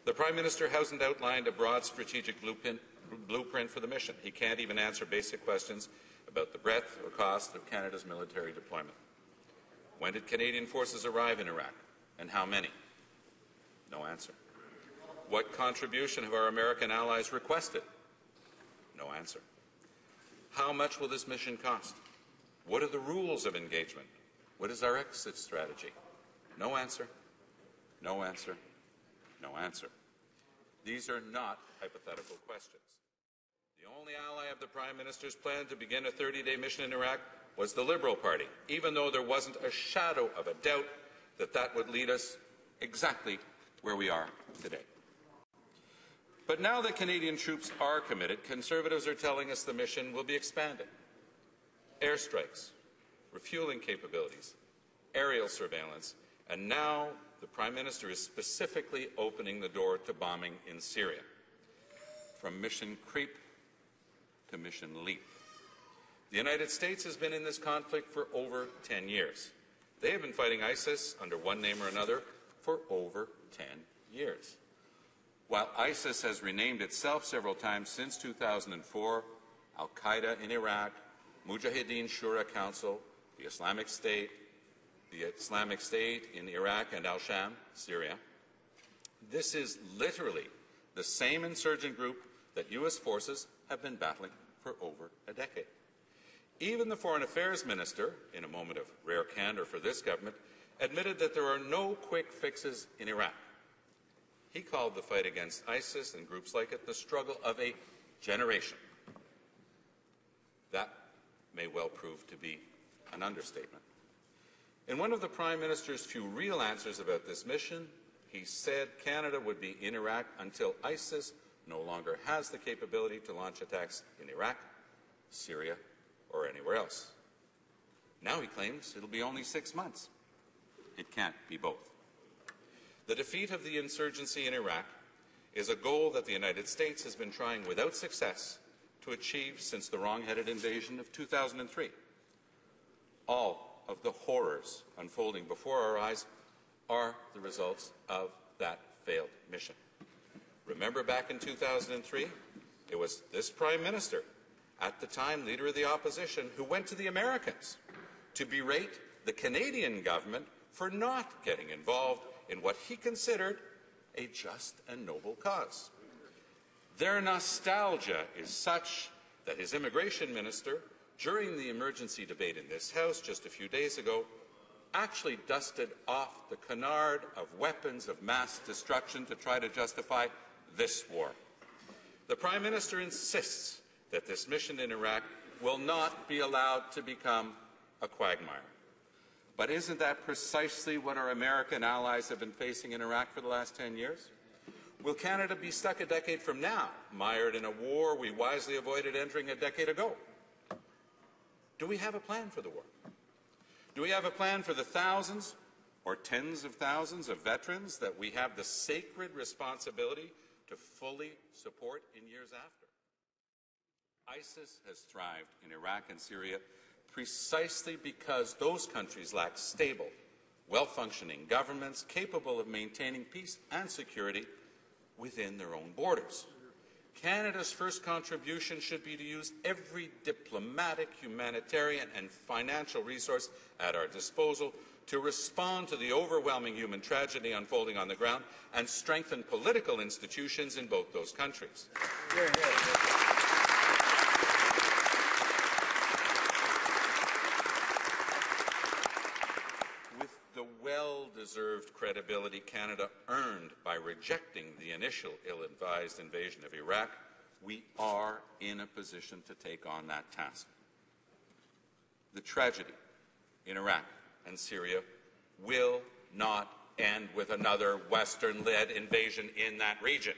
The Prime Minister hasn't outlined a broad strategic blueprint for the mission. He can't even answer basic questions about the breadth or cost of Canada's military deployment. When did Canadian forces arrive in Iraq, and how many? No answer. What contribution have our American allies requested? No answer. How much will this mission cost? What are the rules of engagement? What is our exit strategy? No answer. No answer. No answer. These are not hypothetical questions. The only ally of the Prime Minister's plan to begin a 30-day mission in Iraq was the Liberal Party, even though there wasn't a shadow of a doubt that that would lead us exactly where we are today. But now that Canadian troops are committed, Conservatives are telling us the mission will be expanded. Airstrikes, refueling capabilities, aerial surveillance, and now the Prime Minister is specifically opening the door to bombing in Syria. From mission creep to mission leap. The United States has been in this conflict for over 10 years. They have been fighting ISIS under one name or another for over 10 years. While ISIS has renamed itself several times since 2004, Al-Qaeda in Iraq, Mujahideen Shura Council, the Islamic State in Iraq, and Al-Sham, Syria, this is literally the same insurgent group that U.S. forces have been battling for over a decade. Even the Foreign Affairs Minister, in a moment of rare candor for this government, admitted that there are no quick fixes in Iraq. He called the fight against ISIS and groups like it the struggle of a generation. That may well prove to be an understatement. In one of the Prime Minister's few real answers about this mission, he said Canada would be in Iraq until ISIS no longer has the capability to launch attacks in Iraq, Syria, or anywhere else. Now he claims it'll be only 6 months. It can't be both. The defeat of the insurgency in Iraq is a goal that the United States has been trying without success to achieve since the wrong-headed invasion of 2003. All of the horrors unfolding before our eyes are the results of that failed mission. Remember back in 2003? It was this Prime Minister, at the time Leader of the Opposition, who went to the Americans to berate the Canadian government for not getting involved in what he considered a just and noble cause. Their nostalgia is such that his immigration minister, during the emergency debate in this House just a few days ago, actually dusted off the canard of weapons of mass destruction to try to justify this war. The Prime Minister insists that this mission in Iraq will not be allowed to become a quagmire. But isn't that precisely what our American allies have been facing in Iraq for the last 10 years? Will Canada be stuck a decade from now, mired in a war we wisely avoided entering a decade ago? Do we have a plan for the war? Do we have a plan for the thousands or tens of thousands of veterans that we have the sacred responsibility to fully support in years after? ISIS has thrived in Iraq and Syria precisely because those countries lack stable, well-functioning governments capable of maintaining peace and security within their own borders. Canada's first contribution should be to use every diplomatic, humanitarian, and financial resource at our disposal to respond to the overwhelming human tragedy unfolding on the ground and strengthen political institutions in both those countries. Hear, hear. Well-deserved credibility Canada earned by rejecting the initial ill-advised invasion of Iraq, we are in a position to take on that task. The tragedy in Iraq and Syria will not end with another Western-led invasion in that region.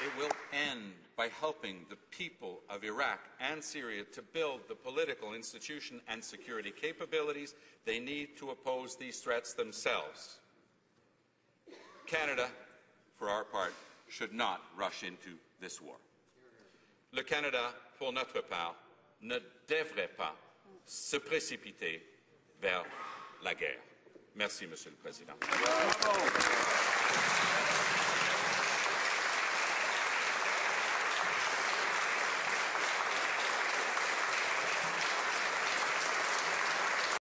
It will end by helping the people of Iraq and Syria to build the political, institution, and security capabilities they need to oppose these threats themselves. Canada, for our part, should not rush into this war. Le Canada, pour notre part, ne devrait pas se précipiter vers la guerre. Merci, Monsieur le Président.